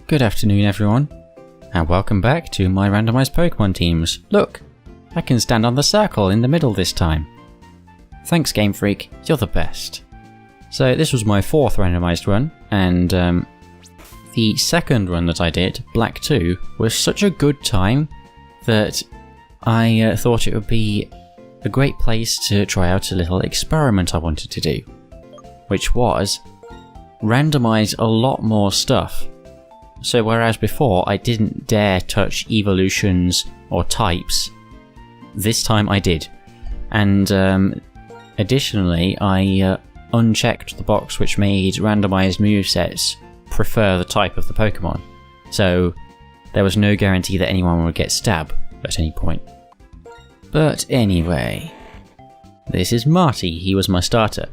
Good afternoon everyone, and welcome back to my randomised Pokemon teams. Look, I can stand on the circle in the middle this time. Thanks Game Freak, you're the best. So this was my fourth randomised run, and the second run that I did, Black 2, was such a good time that I thought it would be a great place to try out a little experiment I wanted to do, which was randomise a lot more stuff. So whereas before I didn't dare touch evolutions or types, this time I did. And additionally, I unchecked the box which made randomised movesets prefer the type of the Pokemon. So there was no guarantee that anyone would get Stab at any point. But anyway, this is Marty, he was my starter.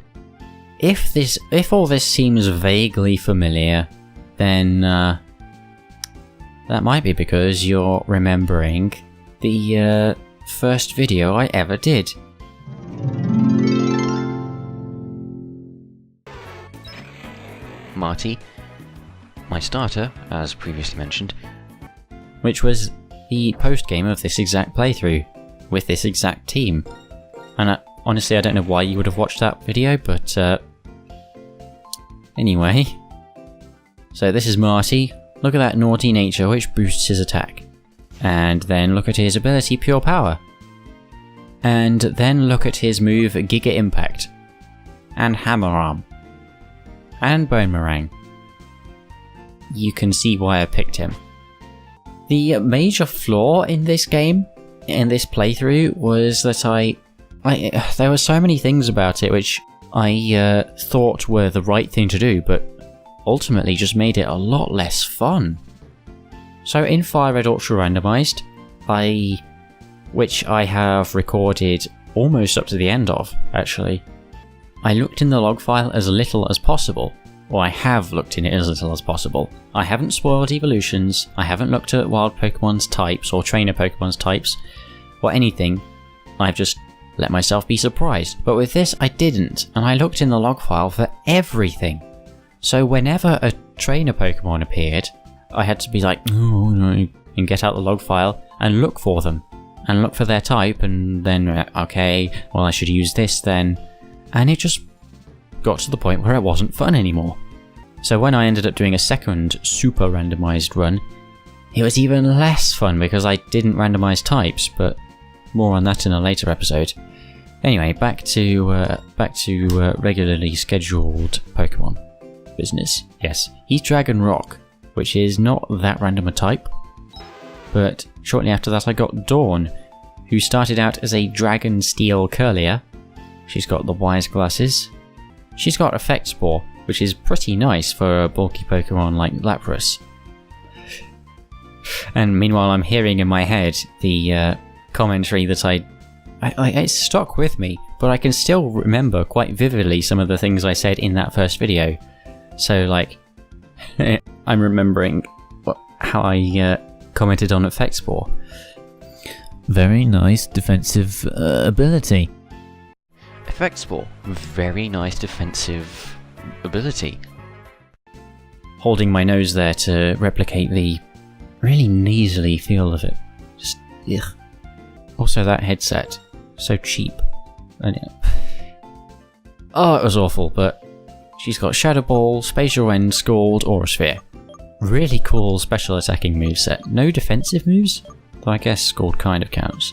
If all this seems vaguely familiar, then that might be because you're remembering the first video I ever did. Marty, my starter, as previously mentioned, which was the post-game of this exact playthrough, with this exact team. And honestly I don't know why you would have watched that video, but anyway. So this is Marty. Look at that naughty nature which boosts his attack. And then look at his ability Pure Power. And then look at his move Giga Impact. And Hammer Arm. And Boomerang. You can see why I picked him. The major flaw in this game, in this playthrough, was that there were so many things about it which I thought were the right thing to do, but ultimately just made it a lot less fun. So in Fire Red Ultra Randomised, which I have recorded almost up to the end of, actually, I looked in the log file as little as possible. Or I have looked in it as little as possible. I haven't spoiled evolutions, I haven't looked at wild Pokemon's types or trainer Pokemon's types, or anything. I've just let myself be surprised. But with this I didn't, and I looked in the log file for everything. So whenever a trainer Pokemon appeared, I had to be like, oh no, and get out the log file and look for them. And look for their type, and then, okay, well I should use this then. And it just got to the point where it wasn't fun anymore. So when I ended up doing a second Super-Randomised run, it was even less fun because I didn't randomise types, but more on that in a later episode. Anyway, back to regularly scheduled Pokemon business. Yes, he's Dragon Rock, which is not that random a type. But shortly after that I got Dawn, who started out as a Dragon Steel Curlier. She's got the wise glasses. She's got Effect Spore, which is pretty nice for a bulky Pokemon like Lapras. And meanwhile I'm hearing in my head the commentary that it stuck with me, but I can still remember quite vividly some of the things I said in that first video. So like, I'm remembering how I commented on Effect Spore. Very nice defensive ability. Effect Spore, very nice defensive ability. Holding my nose there to replicate the really nasally feel of it. Just, ugh. Also that headset, so cheap. Oh, it was awful, but she's got Shadow Ball, Spatial Rend, Scald, Aura Sphere. Really cool special attacking moveset. No defensive moves, though I guess Scald kind of counts.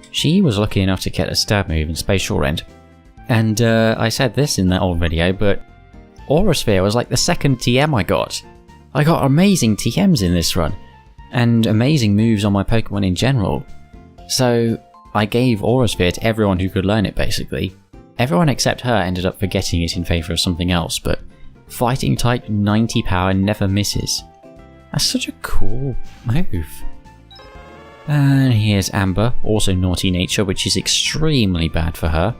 She was lucky enough to get a stab move in Spatial Rend. And I said this in that old video, but Aura Sphere was like the second TM I got. I got amazing TMs in this run, and amazing moves on my Pokemon in general. So I gave Aura Sphere to everyone who could learn it basically. Everyone except her ended up forgetting it in favour of something else, but Fighting type 90 power never misses. That's such a cool move. And here's Amber, also naughty nature, which is extremely bad for her.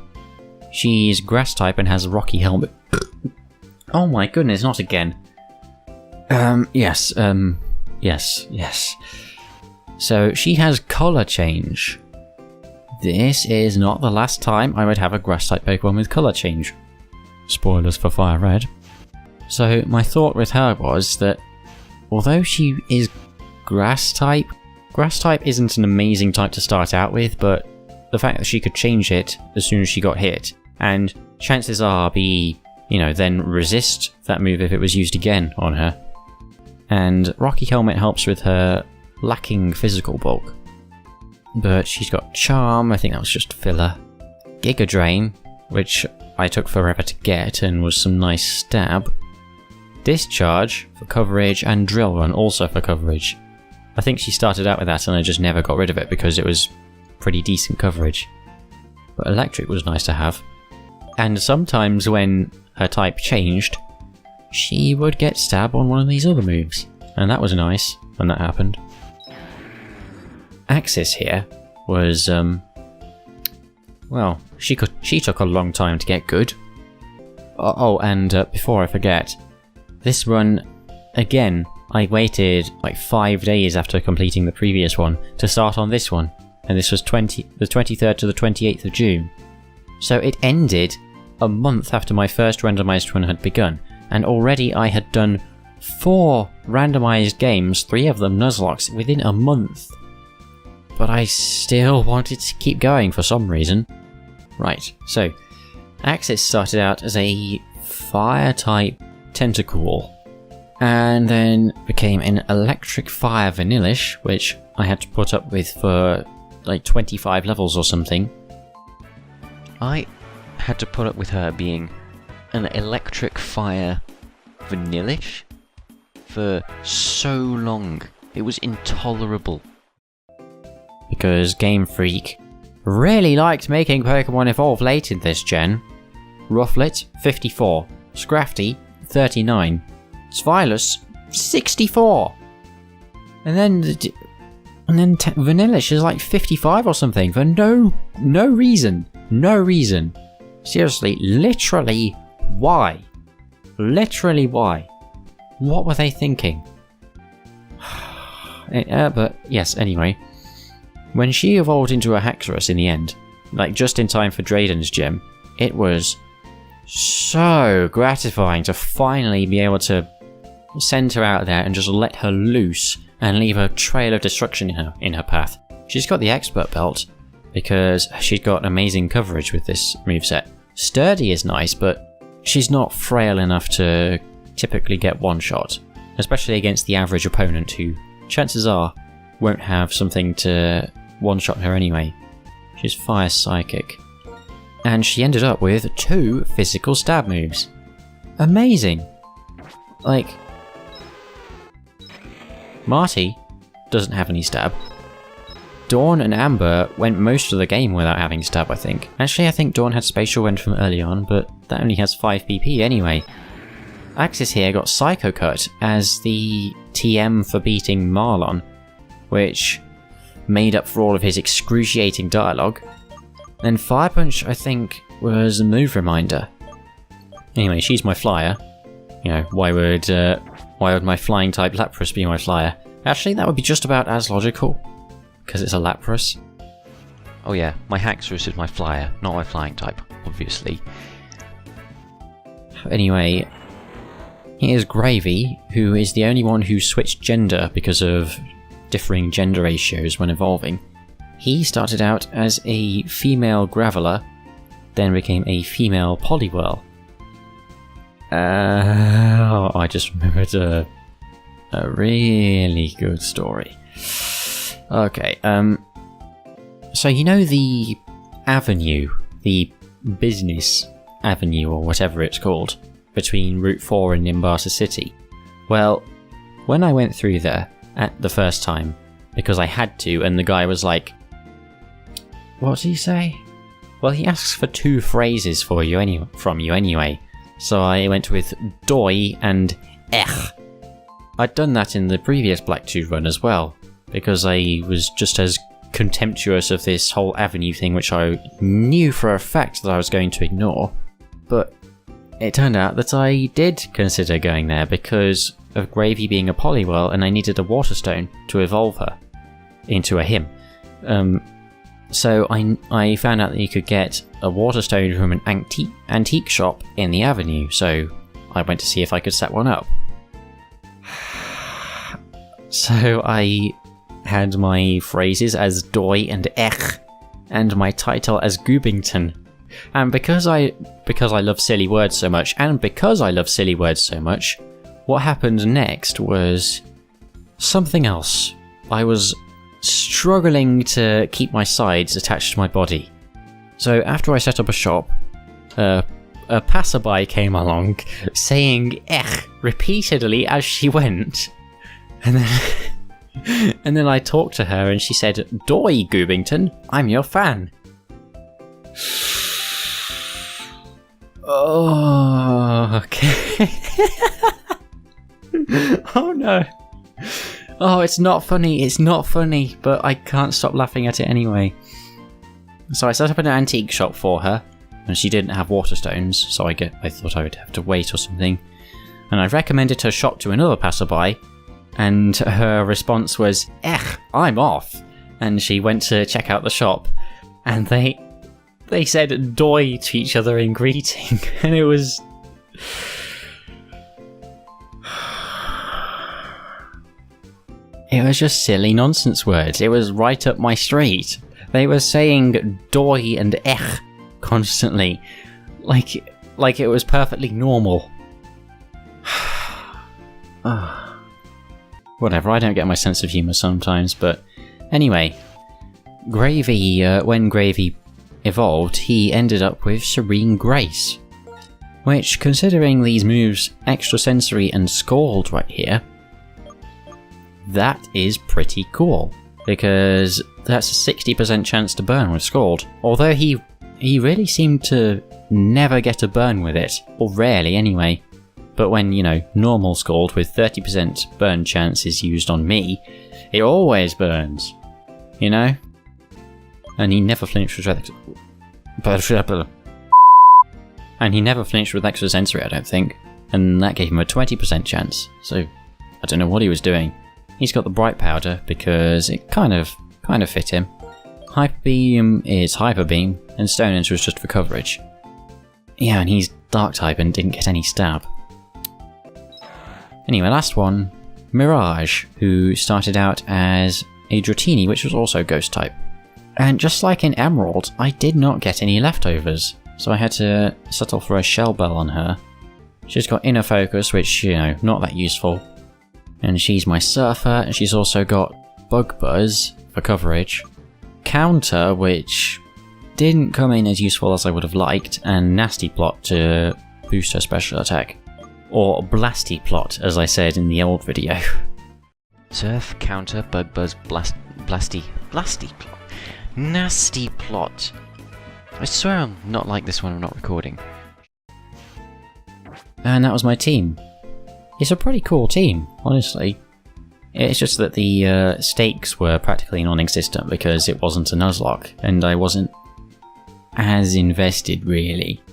She's grass type and has a rocky helmet. Oh my goodness, not again. Yes. So she has colour change. This is not the last time I would have a grass type Pokemon with colour change. Spoilers for Fire Red. So my thought with her was that although she is grass type isn't an amazing type to start out with, but the fact that she could change it as soon as she got hit, and chances are then resist that move if it was used again on her. And Rocky Helmet helps with her lacking physical bulk. But she's got Charm, I think that was just filler. Giga Drain, which I took forever to get and was some nice stab. Discharge for coverage, and Drill Run also for coverage. I think she started out with that and I just never got rid of it because it was pretty decent coverage. But Electric was nice to have. And sometimes when her type changed, she would get stab on one of these other moves. And that was nice when that happened. Axis here was, well, she took a long time to get good. And before I forget, this run, again, I waited like 5 days after completing the previous one to start on this one. And this was the 23rd to the 28th of June. So it ended a month after my first randomized one had begun, and already I had done 4 randomized games, 3 of them Nuzlocke, within a month. But I still wanted to keep going for some reason. Right, so Axis started out as a fire-type Tentacool, and then became an Electric Fire Vanillish, which I had to put up with for like 25 levels or something. I had to put up with her being an Electric Fire Vanillish for so long. It was intolerable. Because Game Freak really liked making Pokemon evolve late in this gen. Rufflet, 54. Scrafty, 39. Svilus, 64. And then Vanillish is like 55 or something for no reason. No reason. Seriously, literally, why? Literally, why? What were they thinking? But yes, anyway. When she evolved into a Haxorus in the end, like just in time for Drayden's gym, it was so gratifying to finally be able to send her out there and just let her loose and leave a trail of destruction in her path. She's got the Expert Belt because she's got amazing coverage with this moveset. Sturdy is nice, but she's not frail enough to typically get one-shot, especially against the average opponent who, chances are, won't have something to one-shot her anyway. She's Fire Psychic. And she ended up with 2 physical stab moves. Amazing! Like, Marty doesn't have any stab. Dawn and Amber went most of the game without having stab, I think. Actually, I think Dawn had Spatial Wind from early on, but that only has 5 PP anyway. Axis here got Psycho Cut as the TM for beating Marlon, which made up for all of his excruciating dialogue. Then Fire Punch, I think, was a move reminder. Anyway, she's my flyer. You know, why would my flying type Lapras be my flyer? Actually, that would be just about as logical, because it's a Lapras. Oh yeah, my Haxorus is my flyer, not my flying type, obviously. Anyway, here's Gravy, who is the only one who switched gender because of differing gender ratios when evolving. He started out as a female Graveler, then became a female Poliwhirl. I just remembered a really good story. Okay, so you know the avenue, the business avenue or whatever it's called, between Route 4 and Nimbasa City? Well, when I went through there at the first time, because I had to, and the guy was like, what did he say? Well, he asks for 2 phrases from you anyway, so I went with doi and ech. I'd done that in the previous Black 2 run as well, because I was just as contemptuous of this whole avenue thing, which I knew for a fact that I was going to ignore. But it turned out that I did consider going there because of Gravy being a Poliwhirl, and I needed a Water Stone to evolve her into a him. So I found out that you could get a Water Stone from an antique shop in the avenue, so I went to see if I could set one up. So I had my phrases as doi and ech, and my title as Goobington. And because I love silly words so much, what happened next was something else. I was struggling to keep my sides attached to my body. So after I set up a shop, a passerby came along saying "ech" repeatedly as she went, and then I talked to her and she said, "Doi, Goobington, I'm your fan." Oh, okay. Oh no. Oh, it's not funny, but I can't stop laughing at it anyway. So I set up an antique shop for her, and she didn't have water stones, so I thought I would have to wait or something. And I recommended her shop to another passerby, and her response was, "Ech, I'm off." And she went to check out the shop, and they said "doi" to each other in greeting, and it was... It was just silly nonsense words. It was right up my street. They were saying "doi" and "ech" constantly, like it was perfectly normal. Whatever, I don't get my sense of humour sometimes, but anyway, Gravy, when Gravy evolved, he ended up with Serene Grace, which, considering these moves Extrasensory and Scald right here, that is pretty cool, because that's a 60% chance to burn with Scald, although he really seemed to never get a burn with it, or rarely anyway. But when, normal Scald with 30% burn chance is used on me, it always burns, And he never flinched with Extrasensory, I don't think, and that gave him a 20% chance, so I don't know what he was doing. He's got the Bright Powder because it kind of fit him. Hyper Beam is Hyper Beam, and Stone Enter is just for coverage. Yeah, and he's Dark type and didn't get any stab. Anyway, last one, Mirage, who started out as a Dratini, which was also Ghost type. And just like in Emerald, I did not get any leftovers, so I had to settle for a Shell Bell on her. She's got Inner Focus, which, not that useful. And she's my Surfer, and she's also got Bug Buzz for coverage, Counter, which didn't come in as useful as I would have liked, and Nasty Plot to boost her special attack. Or Blasty Plot, as I said in the old video. Surf, Counter, Bug Buzz, Blasty Plot. Nasty Plot. I swear I'm not like this when I'm not recording. And that was my team. It's a pretty cool team, honestly. It's just that the stakes were practically non-existent because it wasn't a Nuzlocke, and I wasn't as invested, really.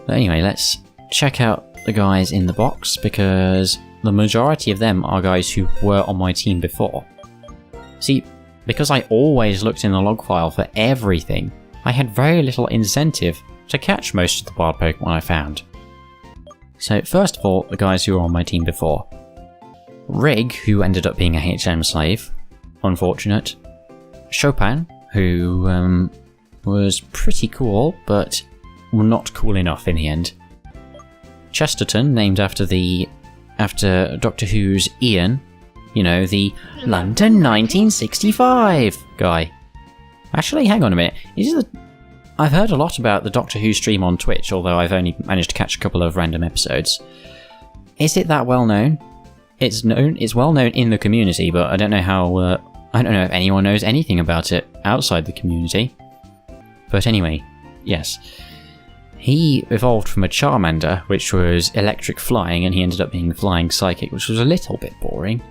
But anyway, let's check out the guys in the box, because the majority of them are guys who were on my team before. See, because I always looked in the log file for everything, I had very little incentive to catch most of the wild Pokemon I found. So first of all, the guys who were on my team before. Rig, who ended up being a HM slave, unfortunate. Chopin, who was pretty cool, but not cool enough in the end. Chesterton, named after Doctor Who's Ian, the London 1965 guy. Actually, hang on a minute. I've heard a lot about the Doctor Who stream on Twitch, although I've only managed to catch a couple of random episodes. Is it that well known? It's well known in the community, but I don't know how. I don't know if anyone knows anything about it outside the community. But anyway, yes. He evolved from a Charmander, which was electric flying, and he ended up being flying psychic, which was a little bit boring.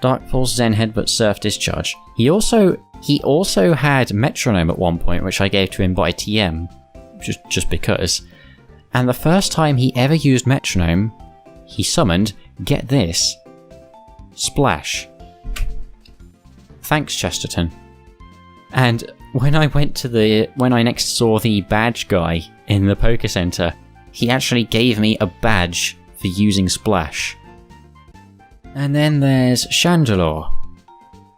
Dark Pulse, Zen Headbutt, Surf Discharge. He also had Metronome at one point, which I gave to him by TM, just because. And the first time he ever used Metronome, he summoned, get this, Splash. Thanks, Chesterton. And when I next saw the badge guy in the Poké Center, he actually gave me a badge for using Splash. And then there's Chandelure,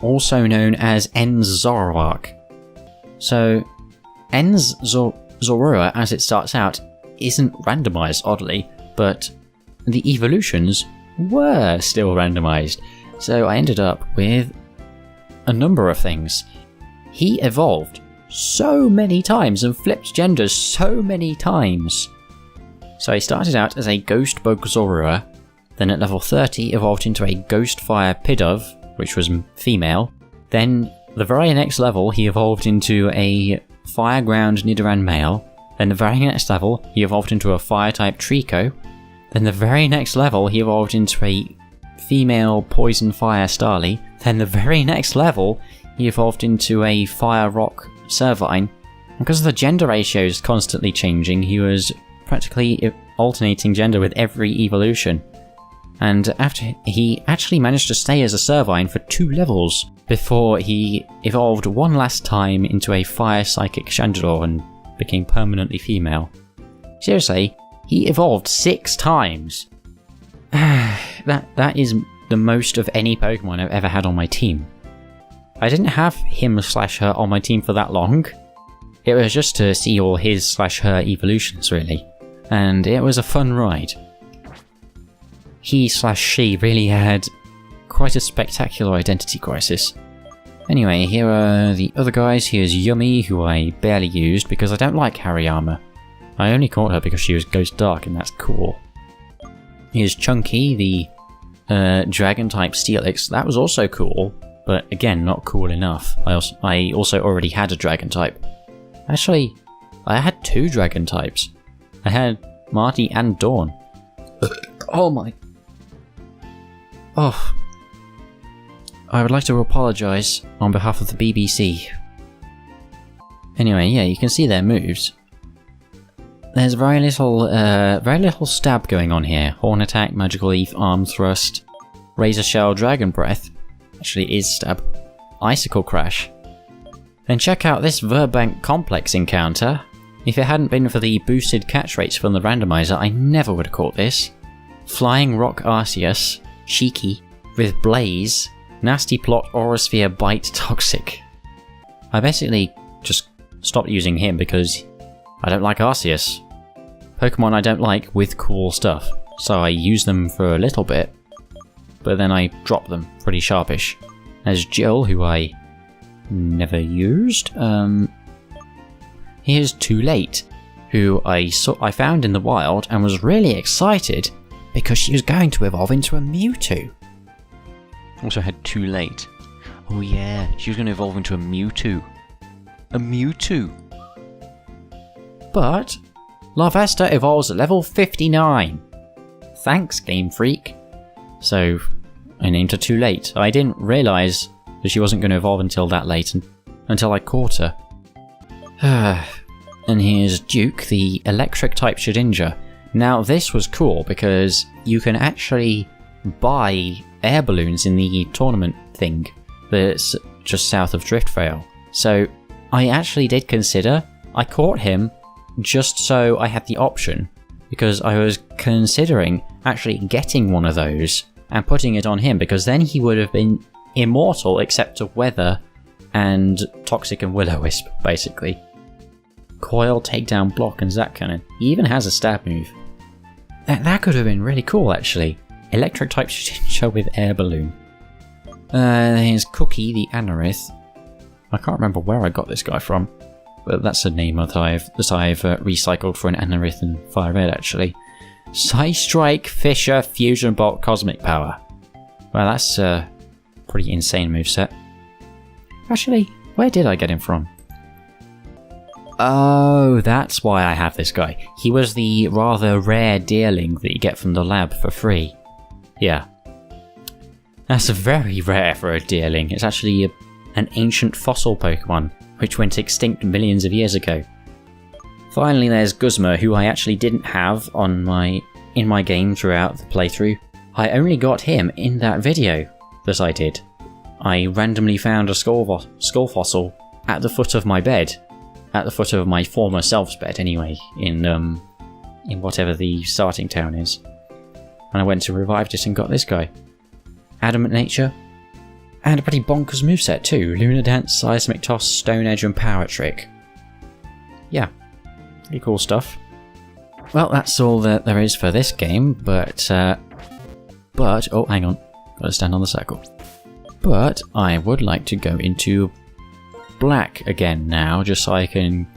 also known as Enzoroark. So, Enzorua, as it starts out, isn't randomized, oddly, but the evolutions were still randomized. So I ended up with a number of things. He evolved so many times and flipped genders so many times. So he started out as a Ghost Bug Zorua, then at level 30 evolved into a Ghost Fire Pidove, which was female. Then the very next level he evolved into a Fire Ground Nidoran male. Then the very next level he evolved into a Fire type Trico. Then the very next level he evolved into a female Poison Fire Starly. Then the very next level he evolved into a Fire Rock Servine. Because of the gender ratios constantly changing, he was practically alternating gender with every evolution. And after he actually managed to stay as a Servine for 2 levels before he evolved one last time into a Fire Psychic Chandelure and became permanently female. Seriously, he evolved 6 times. That is the most of any Pokemon I've ever had on my team. I didn't have him/her on my team for that long. It was just to see all his/her evolutions, really. And it was a fun ride. He/she really had quite a spectacular identity crisis. Anyway, here are the other guys. Here's Yummy, who I barely used because I don't like Hariyama. I only caught her because she was Ghost Dark, and that's cool. Here's Chunky, the Dragon-type Steelix. That was also cool, but again, not cool enough. I also already had a Dragon-type. Actually, I had 2 Dragon-types. I had Marty and Dawn. Oh my... Oh. I would like to apologise on behalf of the BBC. Anyway, yeah, you can see their moves. There's very little stab going on here. Horn Attack, Magical Leaf, Arm Thrust, Razor Shell, Dragon Breath. Actually is stab. Icicle Crash. Then check out this Verbank Complex encounter. If it hadn't been for the boosted catch rates from the randomizer, I never would have caught this. Flying Rock Arceus, Cheeky, with Blaze, Nasty Plot, Aurasphere, Bite, Toxic. I basically just stopped using him because I don't like Arceus. Pokemon I don't like with cool stuff, so I use them for a little bit, but then I drop them pretty sharpish. There's Jill, who I never used. Here's Too Late, who I found in the wild and was really excited because she was going to evolve into a Mewtwo. Also had Too Late. Oh yeah, she was going to evolve into a Mewtwo. A Mewtwo! But Larvesta evolves at level 59. Thanks, Game Freak. So I named her Too Late. I didn't realise that she wasn't going to evolve until that late, until I caught her. And here's Duke, the Electric-type Shedinja. Now this was cool because you can actually buy air balloons in the tournament thing that's just south of Driftvale. So I actually did consider, I caught him just so I had the option, because I was considering actually getting one of those and putting it on him, because then he would have been immortal except to Weather and Toxic and Will-O-Wisp, basically. Coil, Takedown, Block, and Zap Cannon. He even has a stab move. That could have been really cool, actually. Electric-type Shedinja with Air Balloon. Here's Cookie, the Anorith. I can't remember where I got this guy from, but that's a name that I've recycled for an Anorith and Fire Red, actually. Psystrike, Fisher, Fusion Bolt, Cosmic Power. Well, that's a pretty insane moveset. Actually, where did I get him from? Oh, that's why I have this guy. He was the rather rare deerling that you get from the lab for free. Yeah. That's very rare for a deerling. It's actually an ancient fossil Pokemon, which went extinct millions of years ago. Finally, there's Guzma, who I actually didn't have in my game throughout the playthrough. I only got him in that video that I did. I randomly found a skull fossil at the foot of my bed. At the foot of my former self's bed, anyway, in whatever the starting town is. And I went to revive it and got this guy. Adamant Nature, and a pretty bonkers moveset too. Lunar Dance, Seismic Toss, Stone Edge and Power Trick. Yeah, pretty cool stuff. Well, that's all that there is for this game, but oh, hang on, gotta stand on the circle. But I would like to go into Black again now, just so I can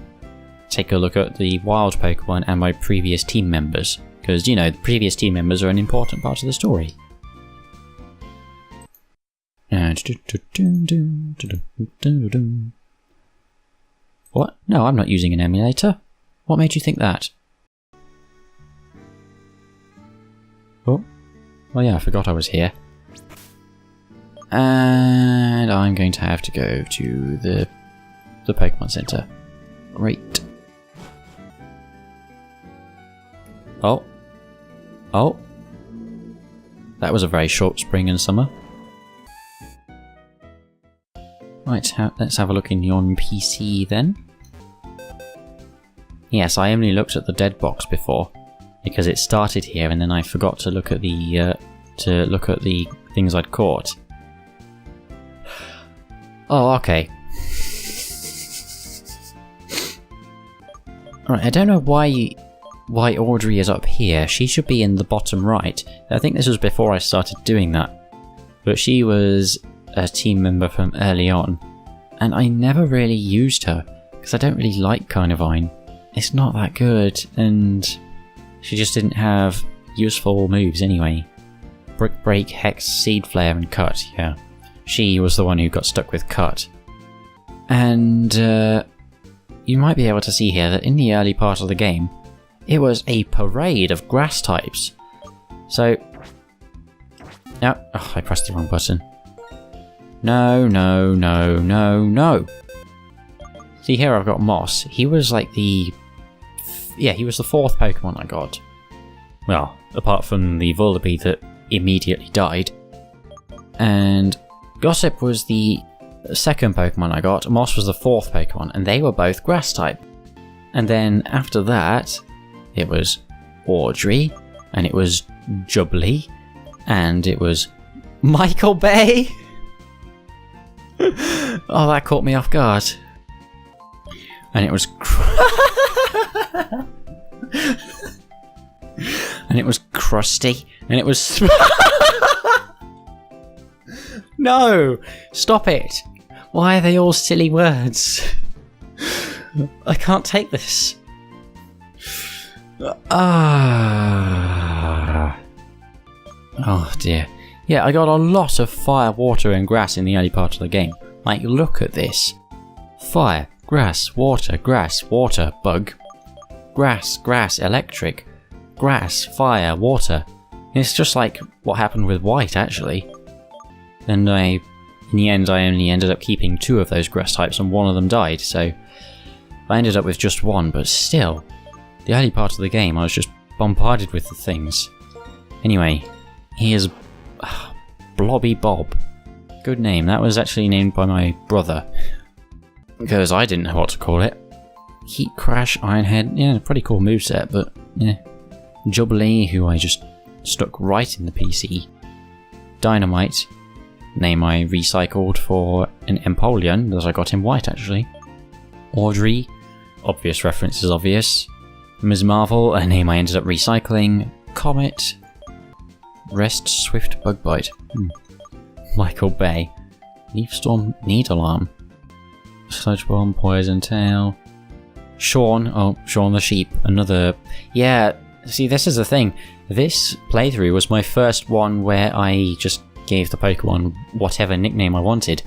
take a look at the wild Pokemon and my previous team members. Because, you know, the previous team members are an important part of the story. What? No, I'm not using an emulator. What made you think that? Oh. Well, yeah, I forgot I was here. And I'm going to have to go to the Pokemon Center. Great. Oh. Oh. That was a very short spring and summer. Right, let's have a look in yon PC then. Yes, I only looked at the dead box before, because it started here and then I forgot to look at the things I'd caught. Oh, okay. Alright, I don't know why Audrey is up here. She should be in the bottom right. I think this was before I started doing that. But she was a team member from early on. And I never really used her, because I don't really like Carnivine. It's not that good, and she just didn't have useful moves anyway. Brick Break, Hex, Seed Flare and Cut, yeah. She was the one who got stuck with Cut. And you might be able to see here that in the early part of the game, it was a parade of grass types. So, no, oh, I pressed the wrong button. No, no, no, no, no. See here I've got Moss. He was like he was the 4th Pokemon I got. Well, apart from the Vullaby that immediately died. And Gossip was the 2nd Pokemon I got, Moss was the 4th Pokemon, and they were both grass type. And then after that, it was Audrey, and it was Jubbly, and it was Michael Bay! Oh, that caught me off guard. And it was and it was Krusty, and it was No! Stop it! Why are they all silly words? I can't take this. Oh dear. Yeah, I got a lot of fire, water and grass in the early part of the game. Like, look at this. Fire, grass, water, bug. Grass, grass, electric. Grass, fire, water. It's just like what happened with white, actually. And in the end, I only ended up keeping 2 of those grass types and 1 of them died, so I ended up with just 1, but still, the early part of the game I was just bombarded with the things. Anyway, here's Blobby Bob. Good name. That was actually named by my brother, because I didn't know what to call it. Heat Crash, Ironhead, yeah, pretty cool moveset, but yeah. Jubbly, who I just stuck right in the PC. Dynamite, name I recycled for an Empoleon that I got in white actually. Audrey, obvious reference is obvious. Ms. Marvel, a name I ended up recycling. Comet, Rest Swift Bug Bite. Michael Bay, Leaf Storm Needle Arm. Sludge Bomb, Poison Tail. Sean, oh, Sean the Sheep, another. Yeah, see, this is the thing. This playthrough was my first one where I just gave the Pokemon whatever nickname I wanted.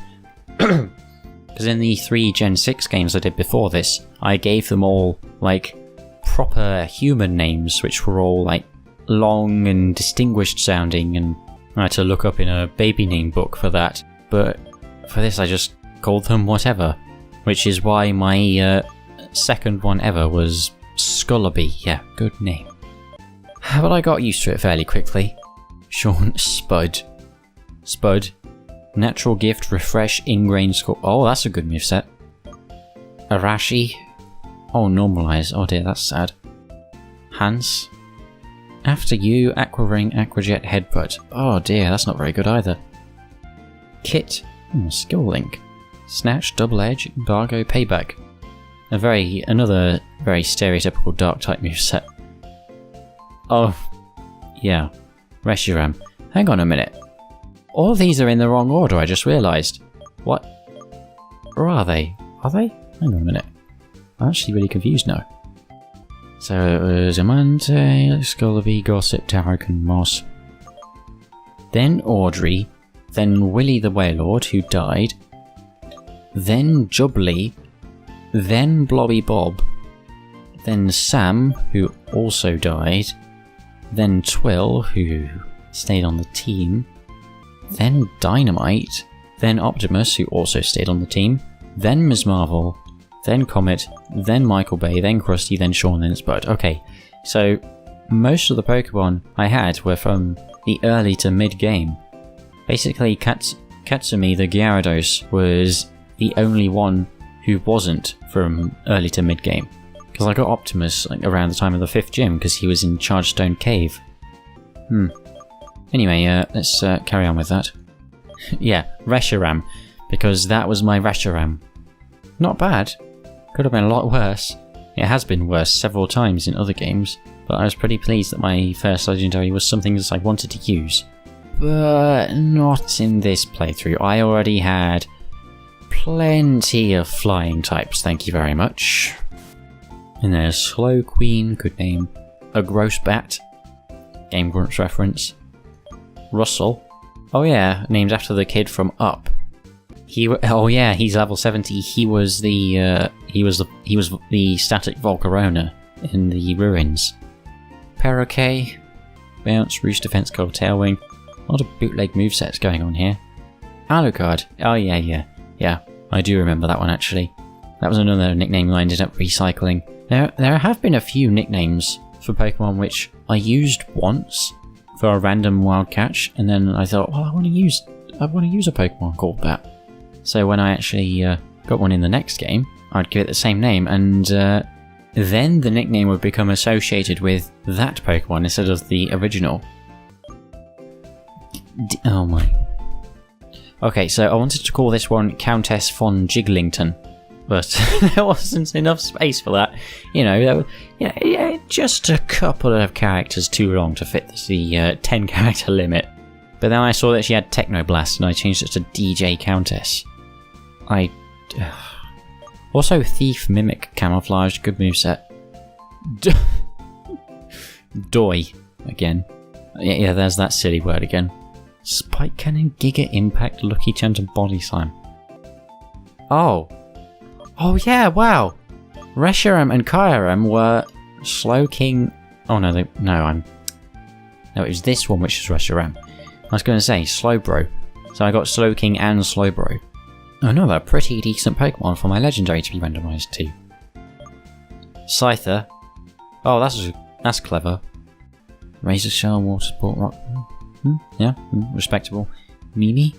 Because in the 3 Gen 6 games I did before this, I gave them all, like, proper human names, which were all, like, long and distinguished sounding, and I had to look up in a baby name book for that. But for this I just called them whatever, which is why my second one ever was Scullaby. Yeah, good name. But I got used to it fairly quickly. Sean Spud. Spud. Natural Gift, Refresh, Ingrained Score. Oh, that's a good moveset. Arashi. Oh, Normalize. Oh dear, that's sad. Hans. After You, Aqua Ring, Aqua Jet, Headbutt. Oh dear, that's not very good either. Kit. Skill Link. Snatch, Double Edge, Embargo, Payback. Another very stereotypical dark type moveset. Oh, yeah. Reshiram. Hang on a minute. All of these are in the wrong order, I just realised. What? Or are they? Are they? Hang on a minute. I'm actually really confused now. So it was Amante, Scollaby, Gossip, Tarek and Moss. Then Audrey. Then Willie the Wailord, who died. Then Jubbly. Then Blobby Bob. Then Sam, who also died. Then Twill, who stayed on the team. Then Dynamite. Then Optimus, who also stayed on the team. Then Ms. Marvel. Then Comet. Then Michael Bay. Then Krusty. Then Sean. Then Spud. Okay, so most of the Pokemon I had were from the early to mid-game. Basically, Katsumi the Gyarados was the only one who wasn't from early to mid-game. Because I got Optimus around the time of the 5th gym, because he was in Chargestone Cave. Anyway, let's carry on with that. Yeah, Reshiram, because that was my Reshiram. Not bad. Could have been a lot worse. It has been worse several times in other games, but I was pretty pleased that my first legendary was something that I wanted to use. But not in this playthrough. I already had plenty of flying types, thank you very much. And there's Slow Queen, good name. A Gross Bat, Game Grumps reference. Russell, oh yeah, named after the kid from Up. Oh yeah, he's level 70. He was the static Volcarona in the ruins. Perroquet, Bounce, Roost Defense, Cold Tailwing. A lot of bootleg movesets going on here. Alucard, oh yeah, I do remember that one actually. That was another nickname I ended up recycling. There have been a few nicknames for Pokemon which I used once for a random wild catch, and then I thought, well, I want to use a Pokemon called that. So when I actually got one in the next game, I'd give it the same name, and then the nickname would become associated with that Pokemon instead of the original. Oh my. Okay, so I wanted to call this one Countess von Jiglington, but there wasn't enough space for that. You know, there were, just a couple of characters too long to fit the 10 character limit. But then I saw that she had Technoblast and I changed it to DJ Countess. Also Thief, Mimic, Camouflage, good moveset. Doi, again. Yeah, there's that silly word again. Spike Cannon, Giga Impact, Lucky Charm and Body Slam. Oh yeah, wow! Reshiram and Kyurem were Slowking. Oh no, no, it was this one which is Reshiram. I was going to say Slowbro, so I got Slowking and Slowbro. Another pretty decent Pokemon for my legendary to be randomised to. Scyther. Oh, that's clever. Razor Shell, Water Sport, Rock. Yeah, respectable. Mimi.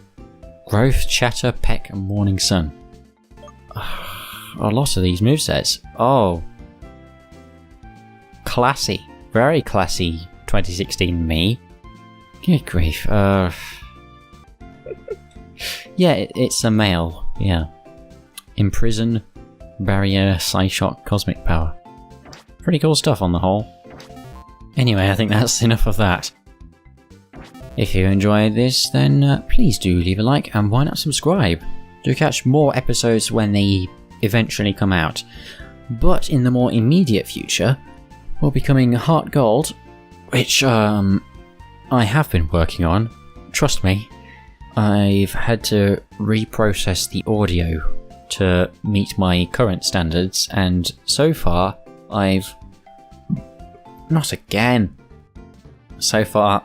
Growth, Chatter, Peck, and Morning Sun. A lot of these movesets. Oh. Classy. Very classy 2016 me. Good grief. Yeah, it's a male. Yeah. Imprison, Barrier, Psyshock, Cosmic Power. Pretty cool stuff on the whole. Anyway, I think that's enough of that. If you enjoyed this, then please do leave a like and why not subscribe to catch more episodes when they eventually come out. But in the more immediate future, we'll be coming Heart Gold, which I have been working on. Trust me, I've had to reprocess the audio to meet my current standards, and so far I've... Not again! So far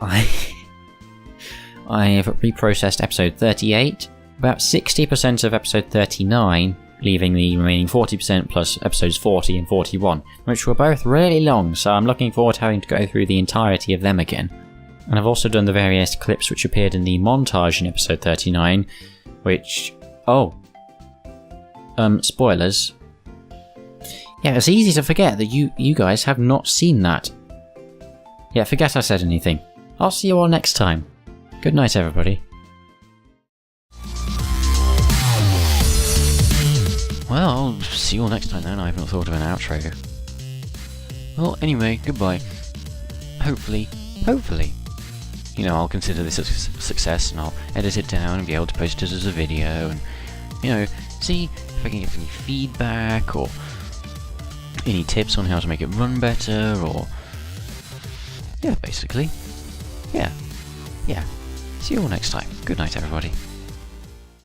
I have reprocessed episode 38, about 60% of episode 39, leaving the remaining 40% plus episodes 40 and 41, which were both really long, so I'm looking forward to having to go through the entirety of them again. And I've also done the various clips which appeared in the montage in episode 39, which... spoilers. Yeah, it's easy to forget that you guys have not seen that. Yeah, forget I said anything. I'll see you all next time. Good night, everybody. I'll see you all next time then. I haven't thought of an outro. Well, anyway, goodbye. Hopefully, you know, I'll consider this a success and I'll edit it down and be able to post it as a video and, you know, see if I can get any feedback or any tips on how to make it run better or... yeah, basically. Yeah. See you all next time. Good night, everybody.